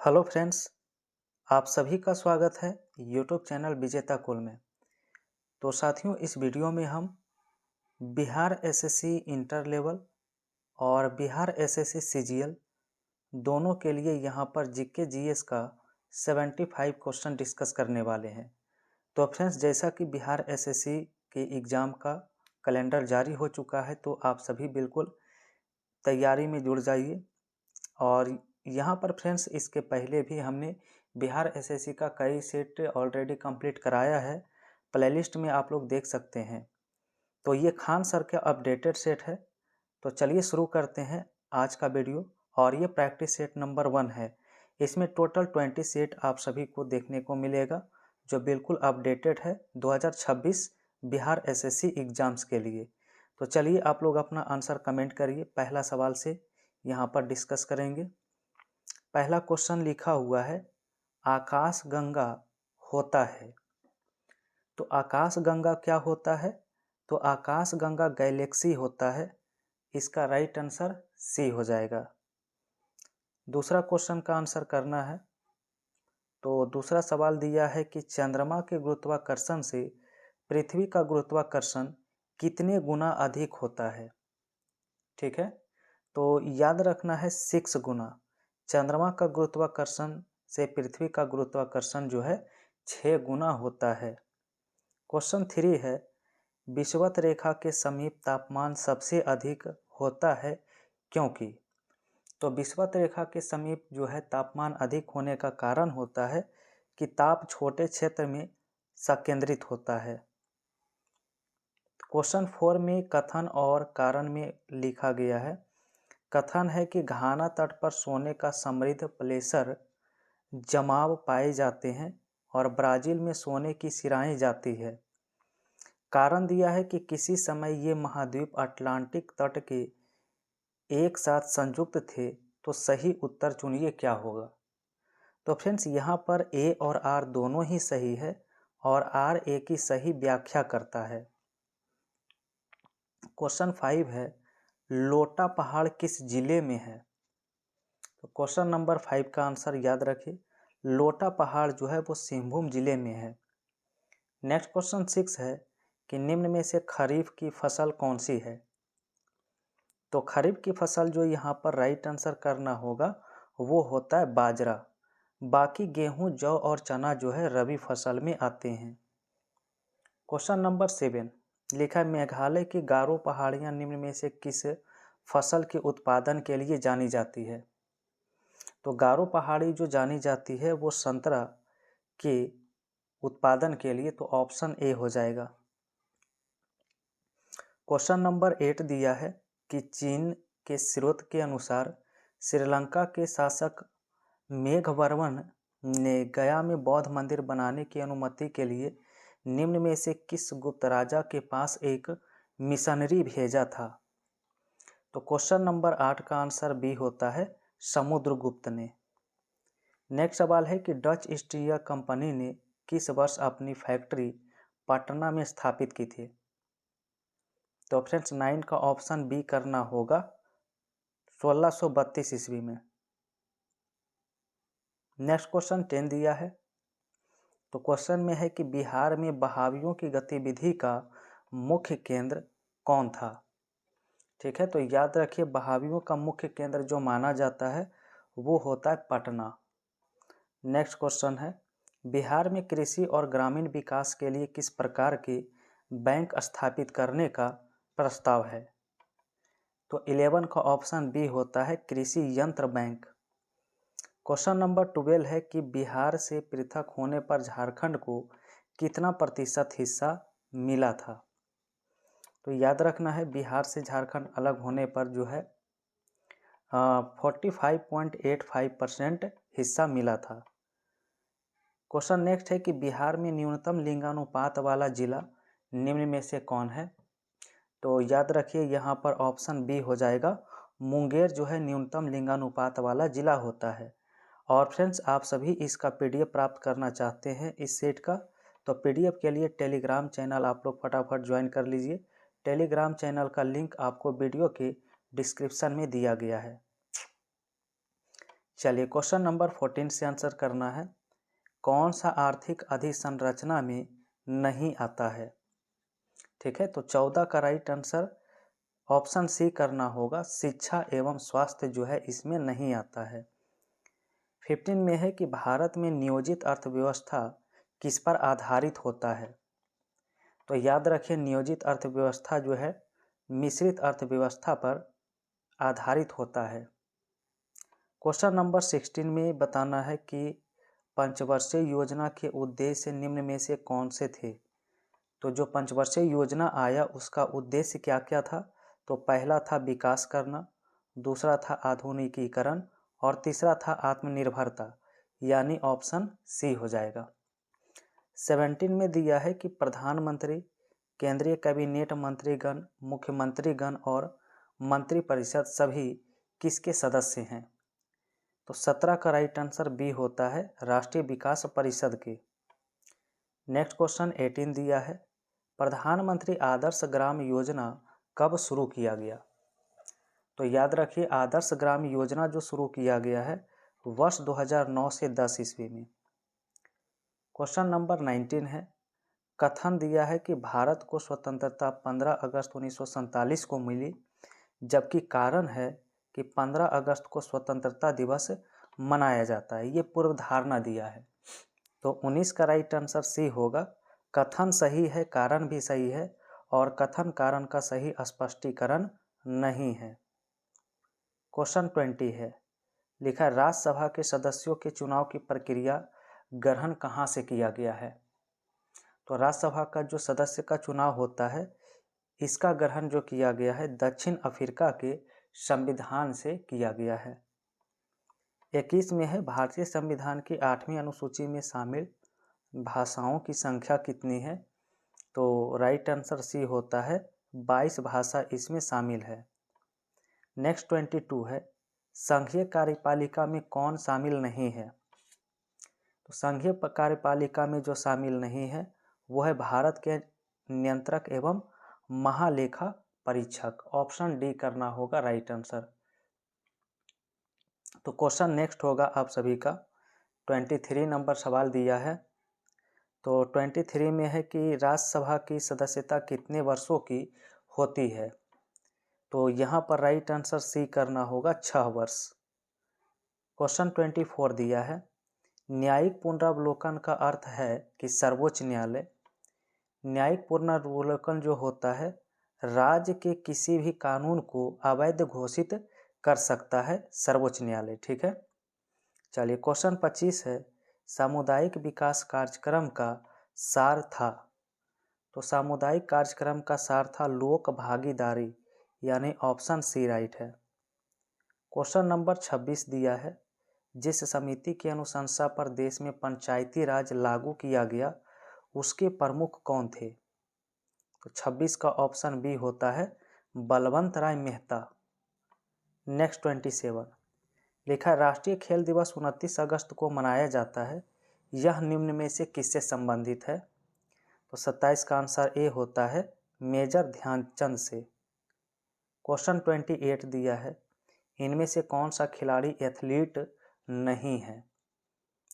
Hello friends, आप सभी का स्वागत है यूट्यूब चैनल विजेता कुल में। तो साथियों, इस वीडियो में हम बिहार एसएससी इंटर लेवल और बिहार एसएससी सीजीएल दोनों के लिए यहाँ पर जीके जीएस का 75 क्वेश्चन डिस्कस करने वाले हैं। तो फ्रेंड्स, जैसा कि बिहार एसएससी के एग्ज़ाम का कैलेंडर जारी हो चुका है, तो आप सभी बिल्कुल तैयारी में जुड़ जाइए। और यहाँ पर फ्रेंड्स, इसके पहले भी हमने बिहार एसएससी का कई सेट ऑलरेडी कंप्लीट कराया है। प्लेलिस्ट में आप लोग देख सकते हैं। तो ये खान सर का अपडेटेड सेट है। तो चलिए शुरू करते हैं आज का वीडियो। और ये प्रैक्टिस सेट नंबर 1 है। इसमें टोटल 20 सेट आप सभी को देखने को मिलेगा, जो बिल्कुल अपडेटेड है 2026 बिहार एसएससी एग्ज़ाम्स के लिए। तो चलिए आप लोग अपना आंसर कमेंट करिए। पहला सवाल से यहाँ पर डिस्कस करेंगे। पहला क्वेश्चन लिखा हुआ है, आकाश गंगा होता है। तो आकाश गंगा क्या होता है? तो आकाश गंगा गैलेक्सी होता है। इसका राइट आंसर सी हो जाएगा। दूसरा क्वेश्चन का आंसर करना है। तो दूसरा सवाल दिया है कि चंद्रमा के गुरुत्वाकर्षण से पृथ्वी का गुरुत्वाकर्षण कितने गुना अधिक होता है? ठीक है, तो याद रखना है 6 गुना। चंद्रमा का गुरुत्वाकर्षण से पृथ्वी का गुरुत्वाकर्षण जो है 6 गुना होता है। क्वेश्चन 3 है, विषुवत रेखा के समीप तापमान सबसे अधिक होता है क्योंकि? तो विषुवत रेखा के समीप जो है तापमान अधिक होने का कारण होता है कि ताप छोटे क्षेत्र में संकेंद्रित होता है। क्वेश्चन 4 में कथन और कारण में लिखा गया है। कथन है कि घाना तट पर सोने का समृद्ध प्लेसर जमाव पाए जाते हैं और ब्राज़ील में सोने की सिराएं जाती है। कारण दिया है कि किसी समय ये महाद्वीप अटलांटिक तट के एक साथ संयुक्त थे। तो सही उत्तर चुनिए, क्या होगा? तो फ्रेंड्स, यहाँ पर ए और आर दोनों ही सही है और आर ए की सही व्याख्या करता है। क्वेश्चन 5 है, लोटा पहाड़ किस जिले में है? तो क्वेश्चन नंबर 5 का आंसर याद रखिए, लोटा पहाड़ जो है वो सिंहभूम जिले में है। नेक्स्ट क्वेश्चन 6 है कि निम्न में से खरीफ की फसल कौन सी है? तो खरीफ की फसल जो यहाँ पर राइट आंसर करना होगा वो होता है बाजरा। बाकी गेहूं, जौ और चना जो है रबी फसल में आते हैं। क्वेश्चन नंबर 7 लिखा है, मेघालय की गारो पहाड़ियाँ निम्न में से किस फसल के उत्पादन के लिए जानी जाती है? तो गारो पहाड़ी जो जानी जाती है वो संतरा के उत्पादन के लिए, तो ऑप्शन ए हो जाएगा। क्वेश्चन नंबर 8 दिया है कि चीन के स्रोत के अनुसार श्रीलंका के शासक मेघवर्मन ने गया में बौद्ध मंदिर बनाने की अनुमति के लिए निम्न में से किस गुप्त राजा के पास एक मिशनरी भेजा था? तो क्वेश्चन नंबर 8 का आंसर बी होता है, समुद्रगुप्त ने। नेक्स्ट सवाल है कि डच ईस्ट इंडिया कंपनी ने किस वर्ष अपनी फैक्ट्री पटना में स्थापित की थी? तो फ्रेंड्स, 9 का ऑप्शन बी करना होगा, 1632 ईस्वी में। नेक्स्ट क्वेश्चन 10 दिया है। तो क्वेश्चन में है कि बिहार में बहावियों की गतिविधि का मुख्य केंद्र कौन था? ठीक है, तो याद रखिए, बहावियों का मुख्य केंद्र जो माना जाता है वो होता है पटना। नेक्स्ट क्वेश्चन है, बिहार में कृषि और ग्रामीण विकास के लिए किस प्रकार के बैंक स्थापित करने का प्रस्ताव है? तो 11 का ऑप्शन बी होता है, कृषि यंत्र बैंक। क्वेश्चन नंबर 12 है कि बिहार से पृथक होने पर झारखंड को कितना प्रतिशत हिस्सा मिला था? तो याद रखना है, बिहार से झारखंड अलग होने पर जो है 45.85% हिस्सा मिला था। क्वेश्चन नेक्स्ट है कि बिहार में न्यूनतम लिंगानुपात वाला जिला निम्न में से कौन है? तो याद रखिए, यहाँ पर ऑप्शन बी हो जाएगा, मुंगेर जो है न्यूनतम लिंगानुपात वाला जिला होता है। और फ्रेंड्स, आप सभी इसका पीडीएफ प्राप्त करना चाहते हैं इस सेट का, तो पीडीएफ के लिए टेलीग्राम चैनल आप लोग फटाफट ज्वाइन कर लीजिए। टेलीग्राम चैनल का लिंक आपको वीडियो के डिस्क्रिप्शन में दिया गया है। चलिए क्वेश्चन नंबर 14 से आंसर करना है। कौन सा आर्थिक अधिसंरचना में नहीं आता है? ठीक है, तो 14 का राइट आंसर ऑप्शन सी करना होगा, शिक्षा एवं स्वास्थ्य जो है इसमें नहीं आता है। 15 में है कि भारत में नियोजित अर्थव्यवस्था किस पर आधारित होता है? तो याद रखिए नियोजित अर्थव्यवस्था जो है मिश्रित अर्थव्यवस्था पर आधारित होता है। क्वेश्चन नंबर 16 में बताना है कि पंचवर्षीय योजना के उद्देश्य निम्न में से कौन से थे? तो जो पंचवर्षीय योजना आया उसका उद्देश्य क्या क्या था? तो पहला था विकास करना, दूसरा था आधुनिकीकरण और तीसरा था आत्मनिर्भरता, यानी ऑप्शन सी हो जाएगा। 17 में दिया है कि प्रधानमंत्री, केंद्रीय कैबिनेट मंत्रीगण, मुख्यमंत्रीगण और मंत्रिपरिषद सभी किसके सदस्य हैं? तो 17 का राइट आंसर बी होता है, राष्ट्रीय विकास परिषद के। नेक्स्ट क्वेश्चन 18 दिया है, प्रधानमंत्री आदर्श ग्राम योजना कब शुरू किया गया? तो याद रखिए आदर्श ग्राम योजना जो शुरू किया गया है वर्ष 2009 से 10 ईस्वी में। क्वेश्चन नंबर 19 है, कथन दिया है कि भारत को स्वतंत्रता 15 अगस्त 1947 को मिली, जबकि कारण है कि 15 अगस्त को स्वतंत्रता दिवस मनाया जाता है। ये पूर्व धारणा दिया है। तो 19 का राइट आंसर सी होगा, कथन सही है, कारण भी सही है और कथन कारण का सही स्पष्टीकरण नहीं है। क्वेश्चन 20 है, लिखा राज्यसभा के सदस्यों के चुनाव की प्रक्रिया ग्रहण कहाँ से किया गया है? तो राज्यसभा का जो सदस्य का चुनाव होता है इसका ग्रहण जो किया गया है दक्षिण अफ्रीका के संविधान से किया गया है। 21 में है, भारतीय संविधान की 8वीं अनुसूची में शामिल भाषाओं की संख्या कितनी है? तो राइट आंसर सी होता है, 22 भाषा इसमें शामिल है। नेक्स्ट 22 है, संघीय कार्यपालिका में कौन शामिल नहीं है? तो संघीय कार्यपालिका में जो शामिल नहीं है वो है भारत के नियंत्रक एवं महालेखा परीक्षक। ऑप्शन डी करना होगा राइट आंसर। तो क्वेश्चन नेक्स्ट होगा आप सभी का 23 नंबर सवाल दिया है। तो 23 में है कि राज्यसभा की सदस्यता कितने वर्षों की होती है? तो यहाँ पर राइट आंसर सी करना होगा 6 वर्ष। क्वेश्चन 24 दिया है, न्यायिक पुनरावलोकन का अर्थ है कि सर्वोच्च न्यायालय। न्यायिक पुनरावलोकन जो होता है राज्य के किसी भी कानून को अवैध घोषित कर सकता है सर्वोच्च न्यायालय। ठीक है, चलिए क्वेश्चन 25 है, सामुदायिक विकास कार्यक्रम का सार था? तो सामुदायिक कार्यक्रम का सार था लोक भागीदारी, यानी ऑप्शन सी राइट है। क्वेश्चन नंबर 26 दिया है, जिस समिति की अनुशंसा पर देश में पंचायती राज लागू किया गया उसके प्रमुख कौन थे? तो 26 का ऑप्शन बी होता है, बलवंत राय मेहता। नेक्स्ट 27 लिखा है, राष्ट्रीय खेल दिवस 29 अगस्त को मनाया जाता है, यह निम्न में से किससे संबंधित है? तो 27 का आंसर ए होता है, मेजर ध्यानचंद से। क्वेश्चन 28 दिया है, इनमें से कौन सा खिलाड़ी एथलीट नहीं है?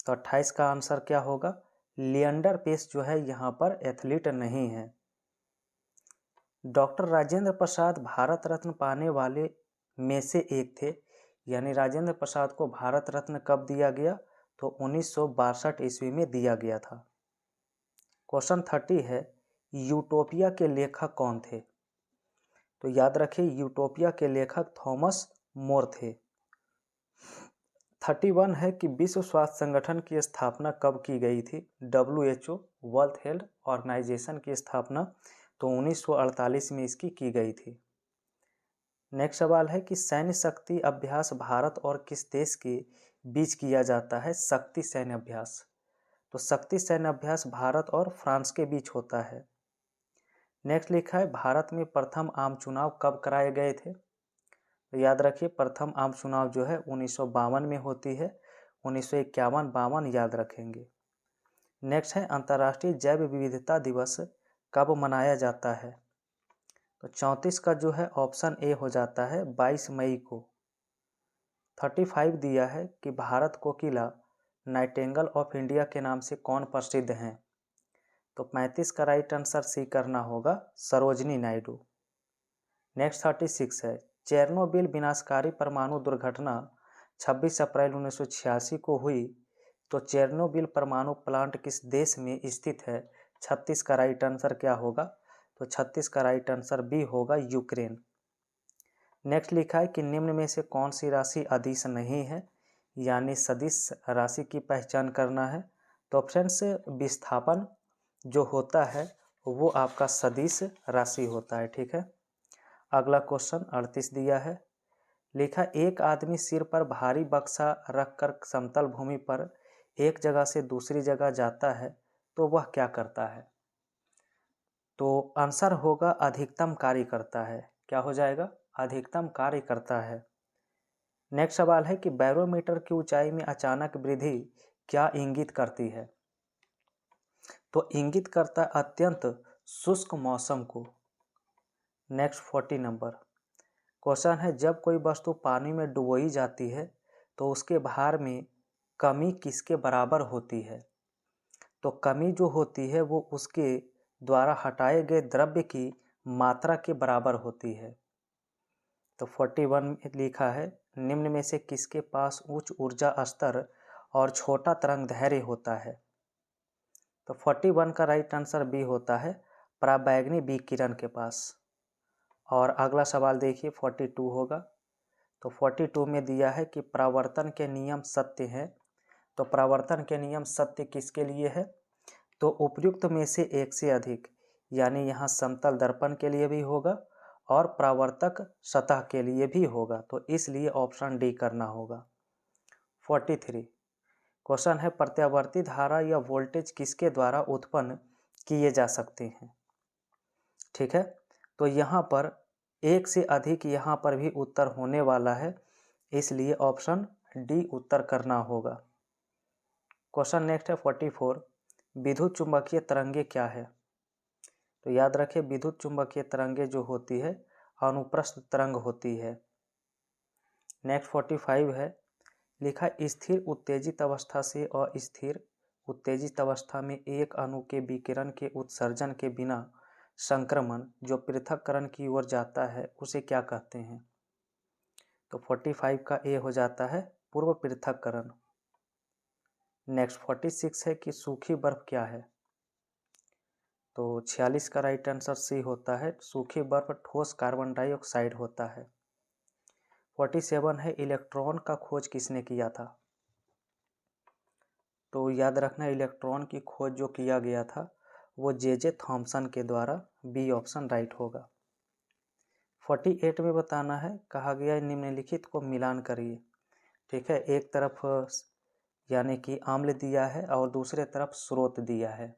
तो 28 का आंसर क्या होगा, लिएंडर पेस जो है यहाँ पर एथलीट नहीं है। डॉक्टर राजेंद्र प्रसाद भारत रत्न पाने वाले में से एक थे, यानी राजेंद्र प्रसाद को भारत रत्न कब दिया गया? तो 1962 ईस्वी में दिया गया था। क्वेश्चन 30 है, यूटोपिया के लेखक कौन थे? तो याद रखिए यूटोपिया के लेखक थॉमस मोर थे। 31 है कि विश्व स्वास्थ्य संगठन की स्थापना कब की गई थी? WHO वर्ल्ड हेल्थ ऑर्गेनाइजेशन की स्थापना तो 1948 में इसकी की गई थी। नेक्स्ट सवाल है कि सैन्य शक्ति अभ्यास भारत और किस देश के बीच किया जाता है? शक्ति सैन्य अभ्यास। तो शक्ति सैन्य अभ्यास भारत और फ्रांस के बीच होता है। नेक्स्ट लिखा है, भारत में प्रथम आम चुनाव कब कराए गए थे? तो याद रखिए प्रथम आम चुनाव जो है 1952 में होती है, 1951-52 याद रखेंगे। नेक्स्ट है, अंतर्राष्ट्रीय जैव विविधता दिवस कब मनाया जाता है? तो 34 का जो है ऑप्शन ए हो जाता है, 22 मई को। 35 दिया है कि भारत कोकिला नाइटिंगेल ऑफ इंडिया के नाम से कौन प्रसिद्ध हैं। तो 35 का राइट आंसर सी करना होगा, सरोजनी नायडू। नेक्स्ट 36 है, चेरनोबिल विनाशकारी परमाणु दुर्घटना 26 अप्रैल 1986 को हुई। तो चेरनोबिल परमाणु प्लांट किस देश में स्थित है। 36 का राइट आंसर क्या होगा। तो 36 का राइट आंसर बी होगा, यूक्रेन। नेक्स्ट लिखा है कि निम्न में से कौन सी राशि अदिश नहीं है, यानी सदिश राशि की पहचान करना है। तो फ्रेंड्स, विस्थापन जो होता है वो आपका सदिश राशि होता है। ठीक है। अगला क्वेश्चन 38 दिया है, लिखा एक आदमी सिर पर भारी बक्सा रखकर समतल भूमि पर एक जगह से दूसरी जगह जाता है तो वह क्या करता है। तो आंसर होगा अधिकतम कार्य करता है। क्या हो जाएगा, अधिकतम कार्य करता है। नेक्स्ट सवाल है कि बैरोमीटर की ऊंचाई में अचानक वृद्धि क्या इंगित करती है। तो इंगित करता है अत्यंत शुष्क मौसम को। नेक्स्ट 40 नंबर क्वेश्चन है, जब कोई वस्तु पानी में डुबोई जाती है तो उसके भार में कमी किसके बराबर होती है। तो कमी जो होती है वो उसके द्वारा हटाए गए द्रव्य की मात्रा के बराबर होती है। तो 41 में लिखा है, निम्न में से किसके पास उच्च ऊर्जा स्तर और छोटा तरंग धैर्य होता है। तो 41 का राइट आंसर बी होता है, पराबैंगनी विकिरण के पास। और अगला सवाल देखिए 42 होगा। तो 42 में दिया है कि परावर्तन के नियम सत्य हैं। तो परावर्तन के नियम सत्य किसके लिए है। तो उपयुक्त में से एक से अधिक, यानी यहाँ समतल दर्पण के लिए भी होगा और परावर्तक सतह के लिए भी होगा। तो इसलिए ऑप्शन डी करना होगा। 43 क्वेश्चन है, प्रत्यावर्ती धारा या वोल्टेज किसके द्वारा उत्पन्न किए जा सकते हैं। ठीक है। तो यहाँ पर एक से अधिक यहाँ पर भी उत्तर होने वाला है, इसलिए ऑप्शन डी उत्तर करना होगा। क्वेश्चन नेक्स्ट है 44, विद्युत चुंबकीय तरंगे क्या है। तो याद रखें, विद्युत चुंबकीय तरंगे जो होती है अनुप्रस्थ तरंग होती है। नेक्स्ट 45 है, लिखा स्थिर उत्तेजित अवस्था से अस्थिर उत्तेजित अवस्था में एक अणु के विकिरण के उत्सर्जन के बिना संक्रमण जो पृथक्करण की ओर जाता है उसे क्या कहते हैं। तो 45 का ए हो जाता है, पूर्व पृथक्करण। नेक्स्ट 46 है कि सूखी बर्फ क्या है। तो 46 का राइट आंसर सी होता है, सूखी बर्फ ठोस कार्बन डाइऑक्साइड होता है। 47 है, इलेक्ट्रॉन का खोज किसने किया था। तो याद रखना, इलेक्ट्रॉन की खोज जो किया गया था वो जे थॉमसन के द्वारा, बी ऑप्शन राइट होगा। 48 में बताना है, कहा गया है निम्नलिखित को मिलान करिए। ठीक है, एक तरफ यानी कि अम्ल दिया है और दूसरे तरफ स्रोत दिया है।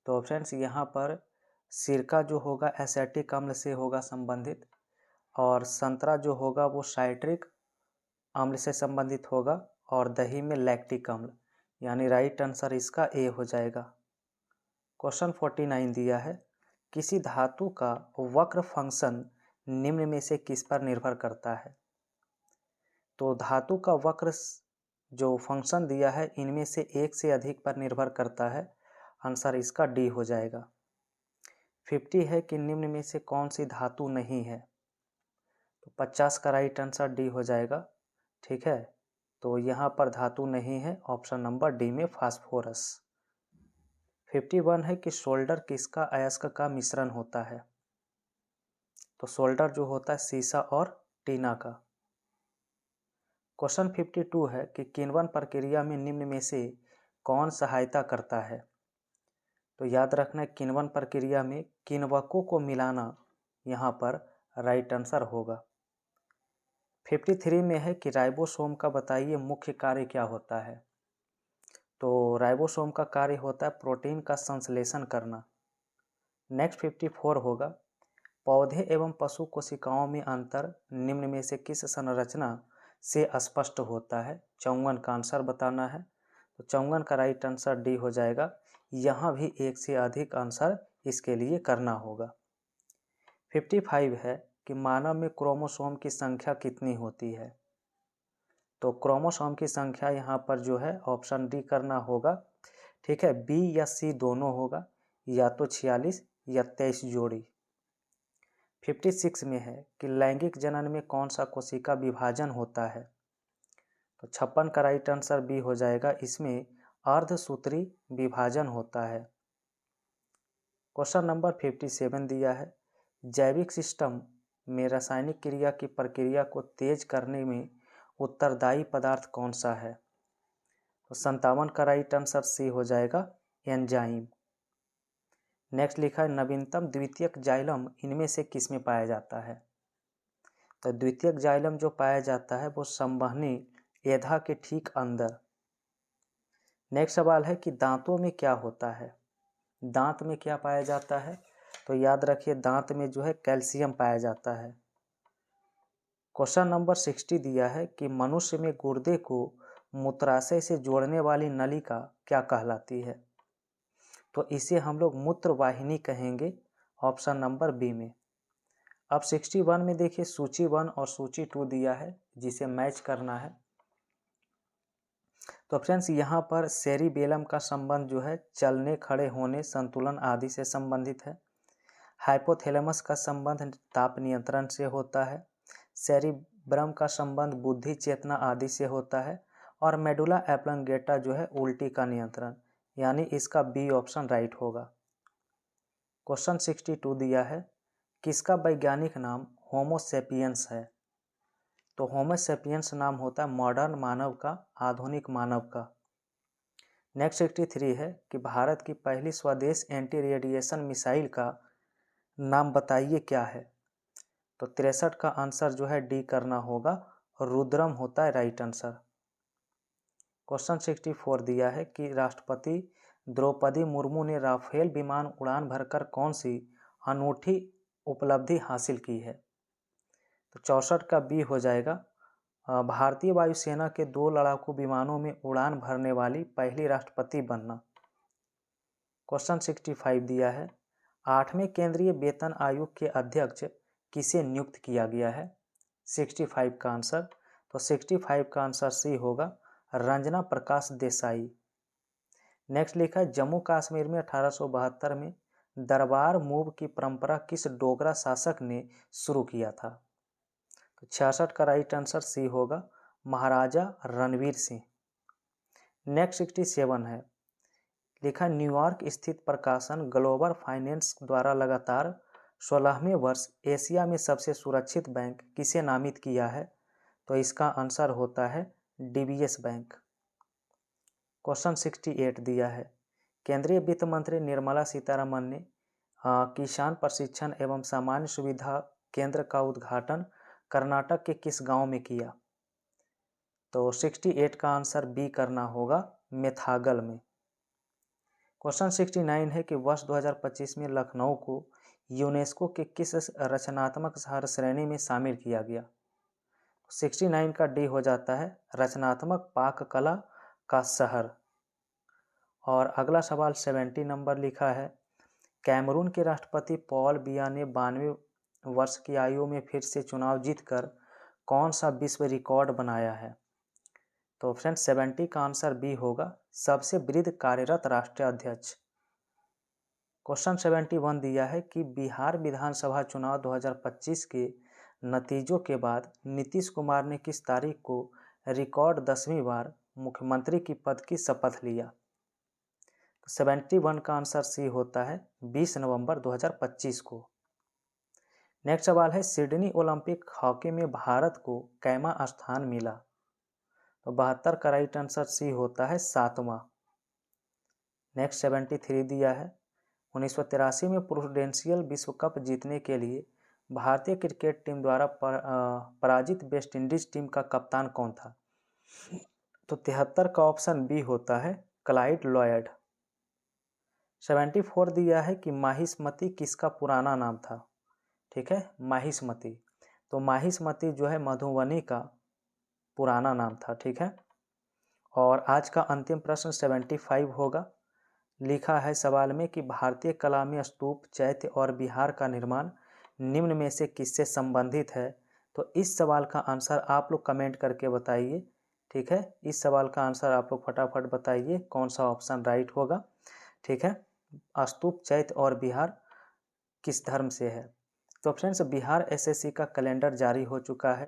तो फ्रेंड्स यहाँ पर सिरका जो होगा एसिटिक अम्ल से होगा संबंधित, और संतरा जो होगा वो साइट्रिक अम्ल से संबंधित होगा, और दही में लैक्टिक अम्ल, यानी राइट आंसर इसका ए हो जाएगा। क्वेश्चन 49 दिया है, किसी धातु का वक्र फंक्शन निम्न में से किस पर निर्भर करता है। तो धातु का वक्र जो फंक्शन दिया है इनमें से एक से अधिक पर निर्भर करता है, आंसर इसका डी हो जाएगा। 50 है कि निम्न में से कौन सी धातु नहीं है। तो 50 का राइट आंसर डी हो जाएगा। ठीक है, तो यहाँ पर धातु नहीं है, ऑप्शन नंबर डी में फास्फोरस। 51 है कि सोल्डर किसका अयस्क का मिश्रण होता है। तो सोल्डर जो होता है सीसा और टीना का। क्वेश्चन 52 है कि किण्वन प्रक्रिया में निम्न में से कौन सहायता करता है। तो याद रखना, किण्वन प्रक्रिया में किण्वकों को मिलाना यहाँ पर राइट आंसर होगा। 53 में है कि राइबोसोम का बताइए मुख्य कार्य क्या होता है। तो राइबोसोम का कार्य होता है प्रोटीन का संश्लेषण करना। नेक्स्ट 54 होगा, पौधे एवं पशु कोशिकाओं में अंतर निम्न में से किस संरचना से स्पष्ट होता है। 54 का आंसर बताना है। तो 54 का राइट आंसर डी हो जाएगा। यहाँ भी एक से अधिक आंसर इसके लिए करना होगा। 55 है कि मानव में क्रोमोसोम की संख्या कितनी होती है। तो क्रोमोसोम की संख्या यहाँ पर जो है ऑप्शन डी करना होगा। ठीक है, बी या सी दोनों होगा, या तो 46 या 23 जोड़ी। 56 में है कि लैंगिक जनन में कौन सा कोशिका विभाजन होता है। तो 56 का राइट आंसर बी हो जाएगा, इसमें अर्धसूत्री विभाजन होता है। क्वेश्चन नंबर 57 दिया है, जैविक सिस्टम में रासायनिक क्रिया की प्रक्रिया को तेज करने में उत्तरदायी पदार्थ कौन सा है। तो 57 का राइट आंसर सी हो जाएगा, एंजाइम। नेक्स्ट लिखा है, नवीनतम द्वितीयक जाइलम इनमें से किस में पाया जाता है। तो द्वितीयक जाइलम जो पाया जाता है वो संवहनी एधा के ठीक अंदर। नेक्स्ट सवाल है कि दांतों में क्या होता है। दांत में क्या पाया जाता है, तो याद रखिए दांत में जो है कैल्शियम पाया जाता है। क्वेश्चन नंबर 60 दिया है कि मनुष्य में गुर्दे को मूत्राशय से जोड़ने वाली नलिका क्या कहलाती है। तो इसे हम लोग मूत्र वाहिनी कहेंगे, ऑप्शन नंबर बी में। अब 61 में देखिए सूची 1 और सूची 2 दिया है जिसे मैच करना है। तो फ्रेंड्स यहाँ पर सेरिबेलम का संबंध जो है चलने, खड़े होने, संतुलन आदि से संबंधित है। हाइपोथैलेमस का संबंध ताप नियंत्रण से होता है। सेरिब्रम का संबंध बुद्धि, चेतना आदि से होता है। और मेडुला एब्लंगेटा जो है उल्टी का नियंत्रण, यानी इसका बी ऑप्शन राइट होगा। क्वेश्चन 62 दिया है, किसका वैज्ञानिक नाम होमो सेपियंस है। तो होमो सेपियंस नाम होता है मॉडर्न मानव का, आधुनिक मानव का। नेक्स्ट 63 है कि भारत की पहली स्वदेश एंटी रेडिएशन मिसाइल का नाम बताइए क्या है। तो 63 का आंसर जो है डी करना होगा, रुद्रम होता है राइट आंसर। क्वेश्चन 64 दिया है कि राष्ट्रपति द्रौपदी मुर्मू ने राफेल विमान उड़ान भरकर कौन सी अनूठी उपलब्धि हासिल की है। तो 64 का बी हो जाएगा, भारतीय वायुसेना के 2 लड़ाकू विमानों में उड़ान भरने वाली पहली राष्ट्रपति बनना। क्वेश्चन 65 दिया है, 8वें केंद्रीय वेतन आयोग के अध्यक्ष किसे नियुक्त किया गया है। 65 का आंसर, तो 65 का आंसर सी होगा, रंजना प्रकाश देसाई। नेक्स्ट लिखा है, जम्मू कश्मीर में 1872 में दरबार मूव की परंपरा किस डोगरा शासक ने शुरू किया था। तो 66 का राइट आंसर सी होगा, महाराजा रणवीर सिंह। नेक्स्ट 67 है, लिखा न्यूयॉर्क स्थित प्रकाशन ग्लोबल फाइनेंस द्वारा लगातार 16वें वर्ष एशिया में सबसे सुरक्षित बैंक किसे नामित किया है। तो इसका आंसर होता है डीबीएस बैंक। क्वेश्चन 68 दिया है, केंद्रीय वित्त मंत्री निर्मला सीतारमण ने किसान प्रशिक्षण एवं सामान्य सुविधा केंद्र का उद्घाटन कर्नाटक के किस गांव में किया। तो 68 का आंसर बी करना होगा, मेथागल में। क्वेश्चन 69 है कि वर्ष 2025 में लखनऊ को यूनेस्को के किस रचनात्मक शहर श्रेणी में शामिल किया गया। 69 का डी हो जाता है, रचनात्मक पाककला का शहर। और अगला सवाल 70 नंबर लिखा है, कैमरून के राष्ट्रपति पॉल बिया ने 92 वर्ष की आयु में फिर से चुनाव जीतकर कौन सा विश्व रिकॉर्ड बनाया है। तो फ्रेंड्स 70 का आंसर बी होगा, सबसे वृद्ध कार्यरत राष्ट्रीय अध्यक्ष। क्वेश्चन 71 दिया है कि बिहार विधानसभा चुनाव 2025 के नतीजों के बाद नीतीश कुमार ने किस तारीख को रिकॉर्ड 10वीं बार मुख्यमंत्री की पद की शपथ लिया। 71 का आंसर सी होता है, 20 नवंबर 2025 को। नेक्स्ट सवाल है, सिडनी ओलंपिक हॉकी में भारत को कैमा स्थान मिला। तो 72 का राइट आंसर सी होता है, 7वां। नेक्स्ट 73 दिया है, 1983 में प्रूडेंशियल विश्व कप जीतने के लिए भारतीय क्रिकेट टीम द्वारा पराजित वेस्टइंडीज टीम का कप्तान कौन था। तो 73 का ऑप्शन बी होता है, क्लाइड लॉयड। 74 दिया है कि माहिष्मती किसका पुराना नाम था। ठीक है, माहिष्मती, तो माहिष्मती जो है मधुबनी का पुराना नाम था। ठीक है, और आज का अंतिम प्रश्न 75 होगा। लिखा है सवाल में कि भारतीय कला में स्तूप, चैत्य और विहार का निर्माण निम्न में से किससे संबंधित है। तो इस सवाल का आंसर आप लोग कमेंट करके बताइए ठीक है, इस सवाल का आंसर आप लोग फटाफट बताइए कौन सा ऑप्शन राइट होगा। ठीक है, स्तूप, चैत्य और बिहार किस धर्म से है। तो फ्रेंड्स, बिहार एसएससी का कैलेंडर जारी हो चुका है।